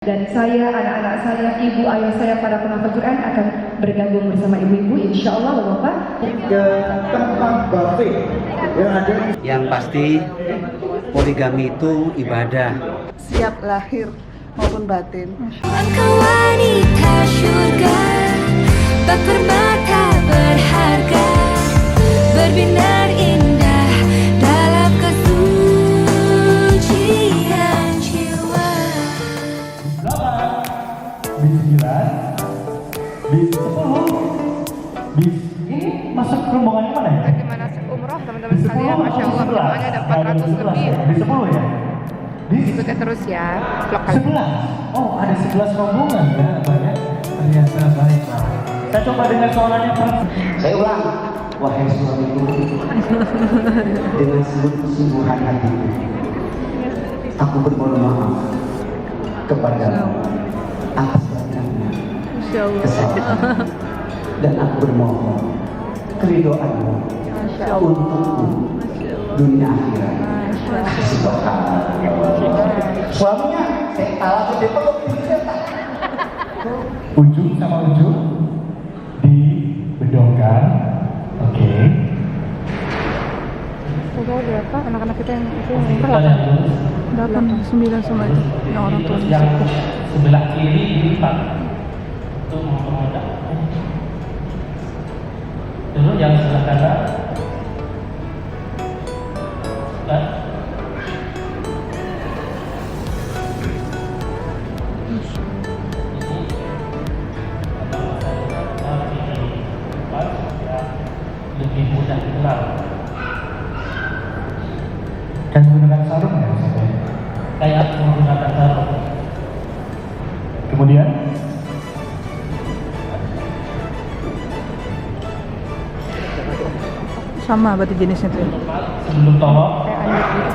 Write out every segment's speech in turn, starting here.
Dan saya, anak-anak saya, ibu ayah saya, para penghafal Quran akan bergabung bersama ibu-ibu, insya Allah, Bapak. Ke tempat batik yang ada. Yang pasti poligami itu ibadah. Siap lahir maupun batin. Engkau wanita syurga, bak permata berharga, berbinar indah dalam kesucian jiwa. Bis 9, bis 10, bis ini masuk rombongannya mana ya? Lagi manasik umroh teman-teman sekalian, Masya Allah, jemaahnya ada 400 lebih. Bis 10 ya? Bis Ikuti terus ya vlog kali ini. 11. Oh, ada 11 rombongan ya, banyak. Ternyata baik. Saya coba dengan suaranya Pak. Saya ulang, wahai suamiku, dengan sungguh-sungguhan hatiku, aku bermohon maaf kepadamu atas banyaknya kesalahan, dan aku bermohon keridhoanmu untukku dunia akhirat. Suaminya saya kalah gede peluk Ujung sama ujung dibedongkan. Oke. Udah berapa anak-anak kita yang itu yang Kita umroh? yang lurus. 8, 9 semua itu yang orang tua. Yang sebelah kiri dilipat untuk mempermudah. Terus yang sebelah kanan sebelah. Lebih mudah dikenal. Dan menggunakan sarung ya, kayak menggunakan sarung. Kemudian Sama berarti jenisnya tuh. sebelum tolong Kayak anjir gitu.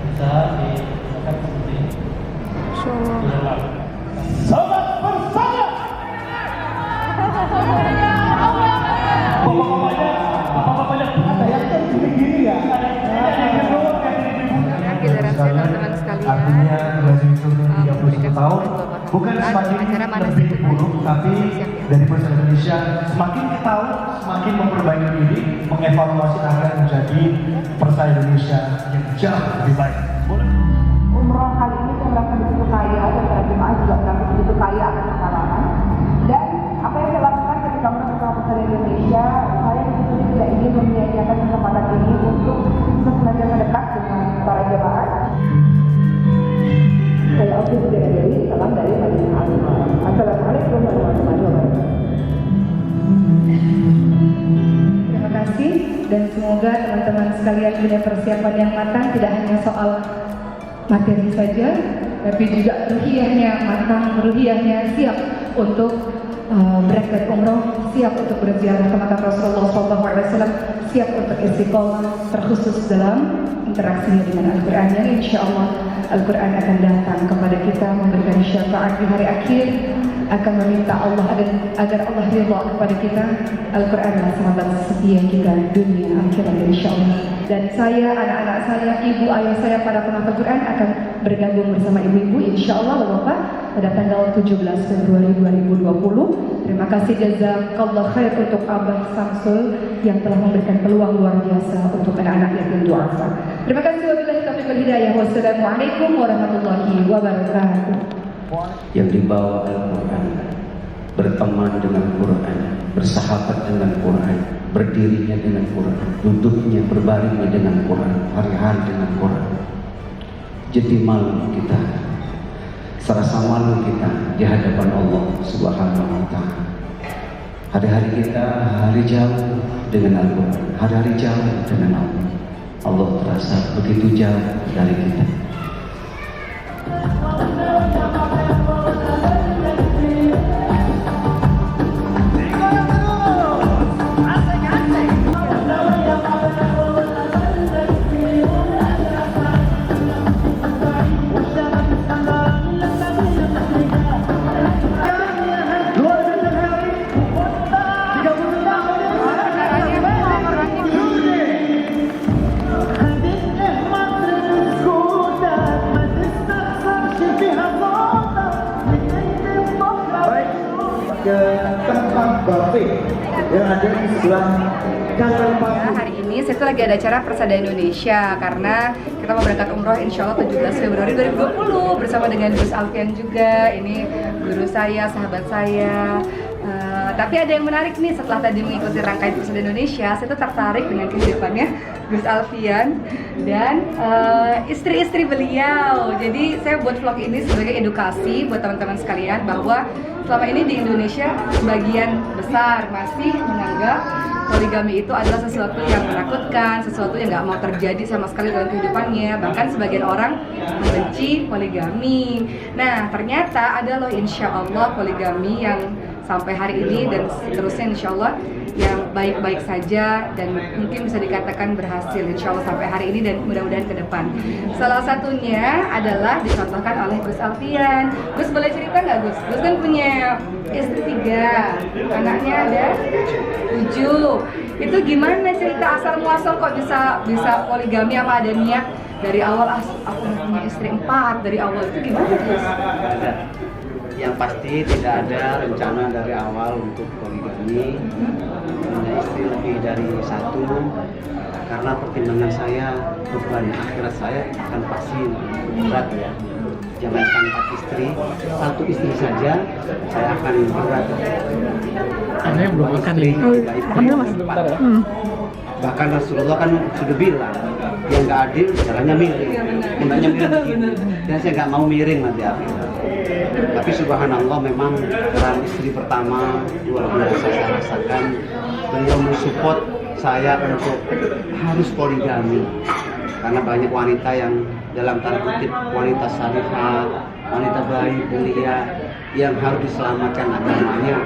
bisa digunakan seperti ini. Masya Allah. Sobat bersama. Bapak-bapaknya ada yang gini ya. Sekarang giliran saya teman-teman sekalian. Artinya durasi itu Memberikan 31 tahun sebuah bukan penghargaan semakin acara manasik lebih haji buruk, tapi siap-siap ya. dari pemerintah Indonesia semakin kita tahu, semakin memperbaiki diri, mengevaluasi agar menjadi peserta Indonesia yang jauh lebih baik. Boleh? Umroh kali ini saya merasa begitu kaya dan para jemaah juga merasa begitu kaya akan pengalaman. Dan apa yang saya lakukan ketika menemukan besar Indonesia, saya betul tidak ingin menyia-nyiakan kesempatan ini untuk senantiasa dekat dengan para jemaah. Saya Oki Sudara Dewi, salam dari Madinah Al-Munawwarah. Assalamualaikum warahmatullahi wabarakatuh. Terima kasih dan semoga teman-teman sekalian punya persiapan yang matang, tidak hanya soal materi saja, tapi juga ruhiyahnya matang, ruhiyahnya siap untuk berangkat umroh, siap untuk berziarah ke makam Rasulullah SAW, siap untuk istiqomah terkhusus dalam interaksinya dengan Al-Quran, yang insya Allah Al-Quran akan datang kepada kita memberikan syafaat di hari akhir, akan meminta Allah agar Allah ridha kepada kita. Al-Quranlah sahabat setia kita dunia akhirat insya Allah. Dan saya, anak-anak saya, ibu ayah saya, para penghafal Quran akan bergabung bersama ibu-ibu insya Allah Bapak pada tanggal 17 Februari 2020. Terima kasih jazakallah khair untuk Abah Samsul yang telah memberikan peluang luar biasa untuk anak-anak yatim duafa. Terima kasih, wabillahi taufiq wal hidayah. Wassalamualaikum warahmatullahi wabarakatuh. Yang dibawa Al-Quran, berteman dengan Quran, bersahabat dengan Quran, berdirinya dengan Quran, duduknya berbaringnya dengan Quran, hari-hari dengan Quran. Jadi malu kita, serasa malu kita di hadapan Allah Subhanahu wa Ta'ala. Hari-hari kita hari jauh dengan Al-Quran, hari-hari jauh dengan Allah. Allah terasa begitu jauh dari kita. ada di sebelah kanan Pak. Hari ini saya tuh lagi ada acara Persada Indonesia karena kita mau berangkat umroh insya Allah 17 Februari 2020 bersama dengan Gus Alfian juga. Ini guru saya, sahabat saya. Tapi ada yang menarik nih, setelah tadi mengikuti rangkaian Persada Indonesia, saya tuh tertarik dengan kehidupannya Gus Alfian dan istri-istri beliau. Jadi saya buat vlog ini sebagai edukasi buat teman-teman sekalian bahwa selama ini di Indonesia sebagian besar masih menganggap poligami itu adalah sesuatu yang menakutkan, sesuatu yang nggak mau terjadi sama sekali dalam kehidupannya. Bahkan sebagian orang membenci poligami. Nah, ternyata ada loh insya Allah poligami yang sampai hari ini dan seterusnya insya Allah yang baik-baik saja dan mungkin bisa dikatakan berhasil insya Allah sampai hari ini dan mudah-mudahan ke depan. Salah satunya adalah dicontohkan oleh Gus Alfian. Gus boleh cerita nggak Gus? Gus kan punya istri 3, anaknya ada 7. Itu gimana cerita asal muasal kok bisa poligami, apa ada niat dari awal aku punya istri 4 dari awal, itu gimana Gus? Yang pasti tidak ada rencana dari awal untuk poligami, punya istri lebih dari 1, karena pertimbangan saya beban akhirat saya akan pasti berat ya. Jangankan 4 istri, 1 istri saja saya akan berat. Aneh belum makan nih. Bahkan Rasulullah kan sudah bilang, yang nggak adil caranya miring, hendaknya miring begini. Dan saya nggak mau miring nanti akhirat. Tapi subhanallah memang peran istri pertama luar biasa saya rasakan. Beliau mensupport saya untuk harus poligami karena banyak wanita yang dalam tanda kutip wanita salihah, wanita baik, mulia yang harus diselamatkan agamanya.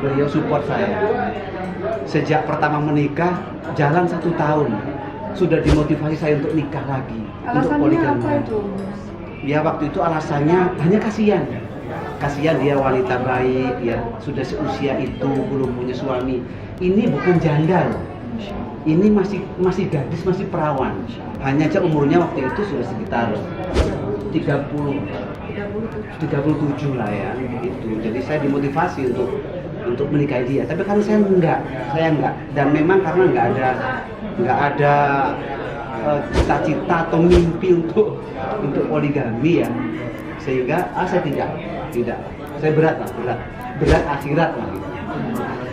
Beliau support saya. Sejak pertama menikah jalan 1 tahun sudah dimotivasi saya untuk nikah lagi, untuk poligami. Apa itu? Ya waktu itu alasannya hanya kasihan dia wanita baik ya, sudah seusia itu belum punya suami. Ini bukan janda loh, ini masih gadis, masih perawan. Hanya aja umurnya waktu itu sudah sekitar 37 lah ya itu. Jadi saya dimotivasi untuk menikahi dia. Tapi karena saya enggak dan memang karena nggak ada cita-cita atau mimpi untuk poligami ya, sehingga saya tidak saya berat akhirat lah gitu.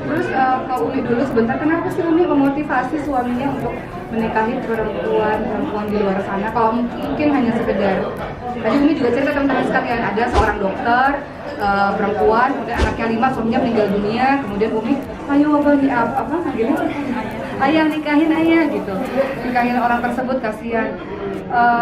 Terus ke Umi dulu sebentar, kenapa sih Umi memotivasi suaminya untuk menikahi perempuan di luar sana? Kalau mungkin hanya sekedar, tadi Umi juga cerita teman-teman sekalian, ada seorang dokter perempuan, kemudian anaknya 5, suaminya meninggal dunia, kemudian Umi, ayo apa manggilnya? Ayah nikahin ayah gitu, nikahin orang tersebut, kasihan.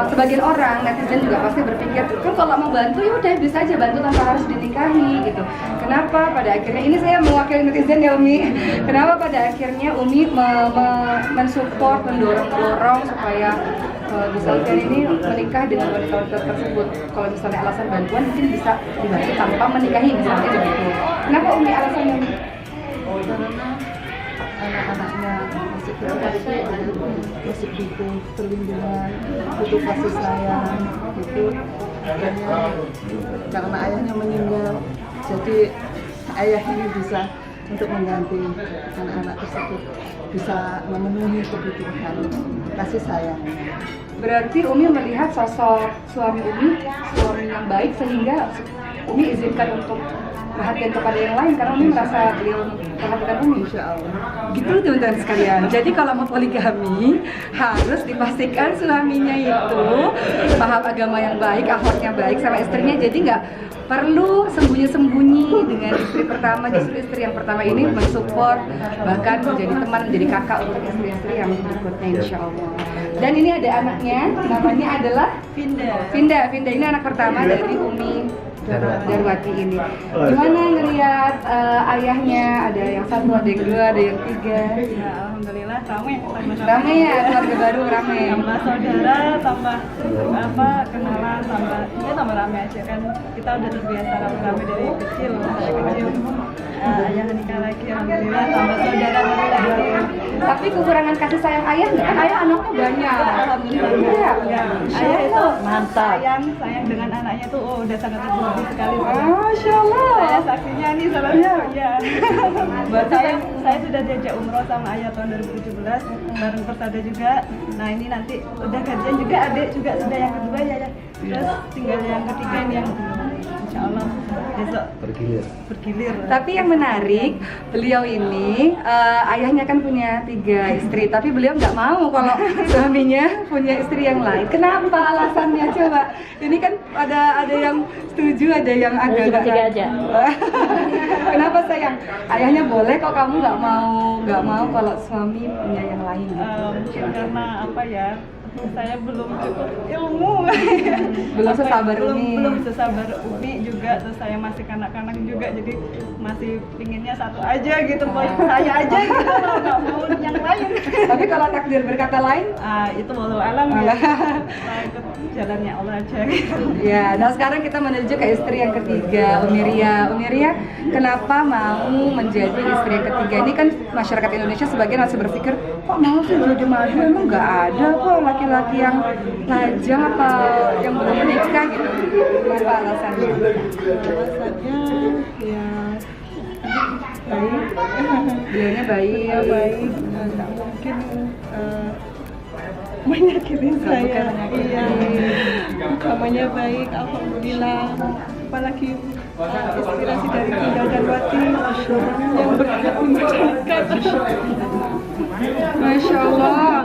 Sebagian orang netizen juga pasti berpikir kan kalau mau bantu ya udah bisa aja bantu tanpa harus dinikahi gitu. Kenapa pada akhirnya, ini saya mewakili netizen ya Umi, kenapa pada akhirnya Umi mensupport, mendorong supaya Gus Alfian ini menikah dengan wanita-wanita tersebut? Kalau misalnya alasan bantuan mungkin bisa dibantu tanpa menikahi misalnya begitu. Kenapa Umi alasannya Umi? Karena anak-anaknya masih butuh perlindungan, butuh kasih sayang gitu. Karena ayahnya meninggal, jadi ayah ini bisa untuk mengganti anak-anak tersebut, bisa memenuhi kebutuhan kasih sayang. Berarti Umi melihat sosok suami Umi, suami yang baik, sehingga Umi izinkan untuk perhatian kepada yang lain karena Umi merasa beliau perhatikan Umi. Insya Allah. Gitu teman-teman sekalian. Jadi kalau mau poligami harus dipastikan suaminya itu paham agama yang baik, akhlaknya baik sama istrinya. Jadi nggak perlu sembunyi-sembunyi dengan istri pertama. Justru istri yang pertama ini mensupport, bahkan menjadi teman, menjadi kakak untuk istri-istri yang berikutnya insya Allah. Dan ini ada anaknya, namanya adalah Vinda ini anak pertama dari Umi Darwati ini. Gimana ngelihat ayahnya? Ada yang 1, ada yang 2, ada yang 3. alhamdulillah ramai Rame ya, keluarga baru rame. tambah saudara, tambah kenalan, tambah rame aja kan. Kita udah terbiasa rame dari kecil, ayah nikah lagi, alhamdulillah tambah saudara lagi. Tapi kekurangan kasih sayang ayah nggak? Kan ayah anaknya banyak. Alhamdulillah Iya. ayah itu Mantap. sayang dengan anaknya tuh udah sangat berlebihan sekali. Masya Allah. Saya saksinya nih salah satu ya. Saya sudah diajak umroh sama ayah tahun 2017 bareng Persada juga. Nah ini nanti udah gajian juga, adik juga sudah yang kedua ya. Terus tinggal yang ketiga ini yang insya Allah besok bergilir. Tapi yang menarik, beliau ini ayahnya kan punya 3 istri, tapi beliau nggak mau kalau suaminya punya istri yang lain. Kenapa alasannya coba? Ini kan ada yang setuju, ada yang agak nggak aja. Kenapa sayang? Ayahnya boleh kok, kamu nggak mau kalau suami punya yang lain. Mungkin karena apa ya? Saya belum cukup ilmu, Belum sesabar Umi. belum sesabar Umi juga, terus saya masih kanak-kanak juga, jadi masih pinginnya satu aja gitu, saya aja gitu, nggak mau yang lain. Tapi kalau takdir berkata lain, Itu walau alam ya, saya ikut jalannya Allah aja gitu. ya. Nah sekarang kita menuju ke istri yang ketiga, Umiria. Umiria, kenapa mau menjadi istri yang ketiga? Ini kan masyarakat Indonesia sebagian masih berpikir, kok mau sih jadi madu? Emang nggak ada kok laki-laki yang lajang apa yang belum menikah gitu. Kenapa alasannya? Alasannya ya baik, Beliaunya baik. baik, nggak mungkin menyakitin saya. Iya, namanya baik, alhamdulillah. Apalagi inspirasi dari Bunda dan Wati yang bergerak di masyarakat. Masya Allah.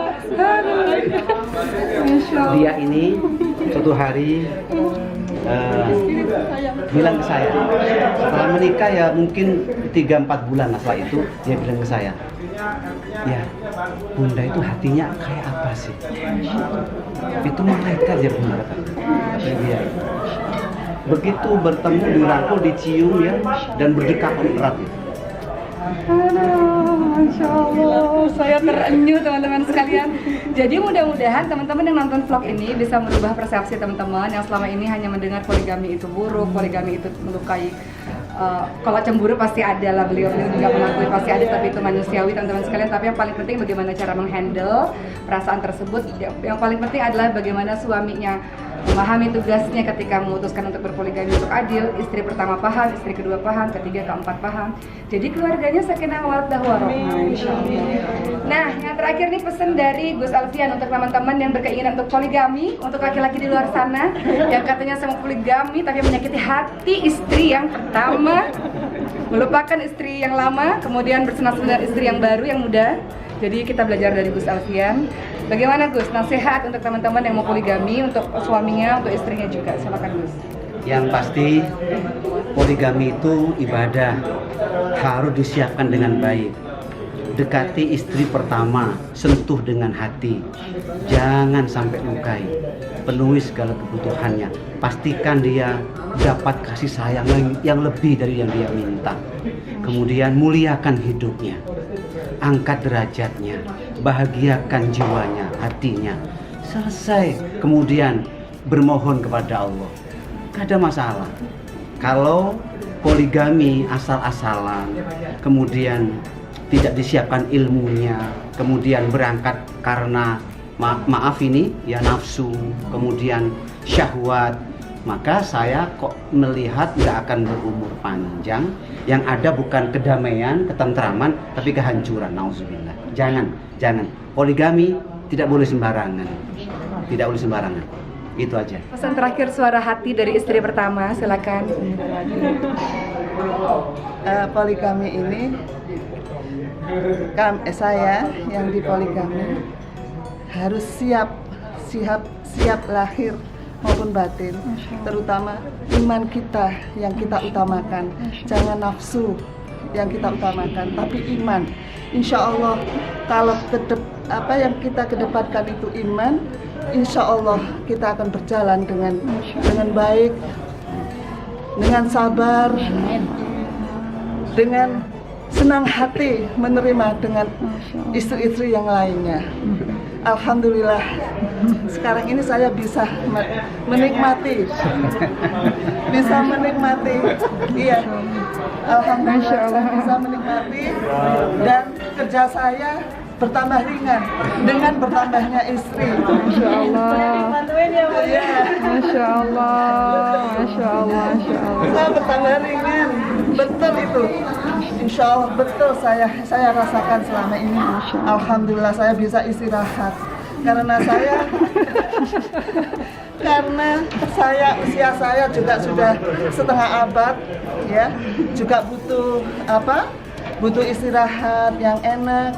Masya Allah. Dia ini suatu hari bilang ke saya, setelah menikah ya mungkin 3-4 bulan lah, setelah itu dia bilang ke saya, ya Bunda itu hatinya kayak apa sih? Itu malaikat ya Bunda, kata dia. Begitu bertemu, dirangkul, dicium ya, dan berdekatan erat ya. Aduh, Masya Allah, saya terenyuh teman-teman sekalian. Jadi mudah-mudahan teman-teman yang nonton vlog ini bisa merubah persepsi teman-teman yang selama ini hanya mendengar poligami itu buruk, poligami itu melukai. Kalau cemburu pasti ada lah, beliau juga mengakui pasti ada, tapi itu manusiawi teman-teman sekalian. Tapi yang paling penting bagaimana cara menghandle perasaan tersebut. Yang paling penting adalah bagaimana suaminya memahami tugasnya ketika memutuskan untuk berpoligami untuk adil. Istri pertama paham, istri kedua paham, ketiga, keempat paham. Jadi keluarganya sakinah mawaddah warahmah, insyaallah. Nah, yang terakhir nih pesan dari Gus Alfian untuk teman-teman yang berkeinginan untuk poligami, untuk laki-laki di luar sana yang katanya sama poligami tapi menyakiti hati istri yang pertama, melupakan istri yang lama, kemudian bersenang-senang istri yang baru, yang muda. Jadi kita belajar dari Gus Alfian. Bagaimana Gus, nasihat untuk teman-teman yang mau poligami, untuk suaminya, untuk istrinya juga. Silakan Gus. Yang pasti poligami itu ibadah, harus disiapkan dengan baik. Dekati istri pertama, sentuh dengan hati, jangan sampai lukai, penuhi segala kebutuhannya. Pastikan dia dapat kasih sayang yang lebih dari yang dia minta. Kemudian muliakan hidupnya, angkat derajatnya, bahagiakan jiwanya, hatinya. Selesai, kemudian bermohon kepada Allah. Gak ada masalah. Kalau poligami asal-asalan, kemudian tidak disiapkan ilmunya, kemudian berangkat karena maaf ini ya nafsu, kemudian syahwat, maka saya kok melihat nggak akan berumur panjang. Yang ada bukan kedamaian, ketentraman, tapi kehancuran. Nauzubillah. Jangan. Poligami tidak boleh sembarangan. Tidak boleh sembarangan. Itu aja. Pesan terakhir suara hati dari istri pertama, silakan. Poligami ini saya yang dipoligami harus siap lahir maupun batin, terutama iman kita yang kita utamakan. Jangan nafsu yang kita utamakan, tapi iman. Insya Allah kalau yang kita kedepankan itu iman, insya Allah kita akan berjalan dengan baik, dengan sabar, dengan senang hati menerima dengan istri-istri yang lainnya. Alhamdulillah, sekarang ini saya bisa menikmati, iya. Alhamdulillah, saya bisa menikmati dan kerja saya bertambah ringan dengan bertambahnya istri. Masya Allah. Bantuin ya Bu. Iya. Masya Allah. Masya Allah. Masya Allah. Saya bertambah ringan, betul itu. Insya Allah betul saya rasakan selama ini. Alhamdulillah saya bisa istirahat karena usia saya juga sudah setengah abad, ya, juga butuh istirahat yang enak.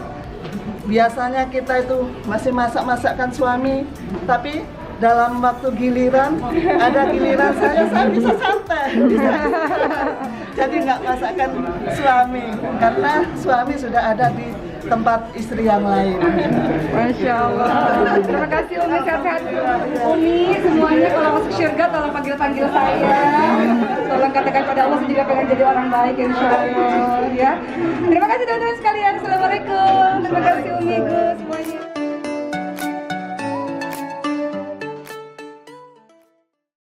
Biasanya kita itu masih masak-masakkan suami, tapi dalam waktu giliran, ada giliran saya bisa santai, jadi nggak masakan suami, karena suami sudah ada di tempat istri yang lain. Masya Allah. Terima kasih Umi, sehat-sehat. Umi, semuanya kalau masuk surga tolong panggil-panggil saya. Tolong katakan pada Allah saya juga pengen jadi orang baik, insya Allah. Ya. Terima kasih teman-teman sekalian. Assalamualaikum. Terima kasih Umi, Gus, semuanya.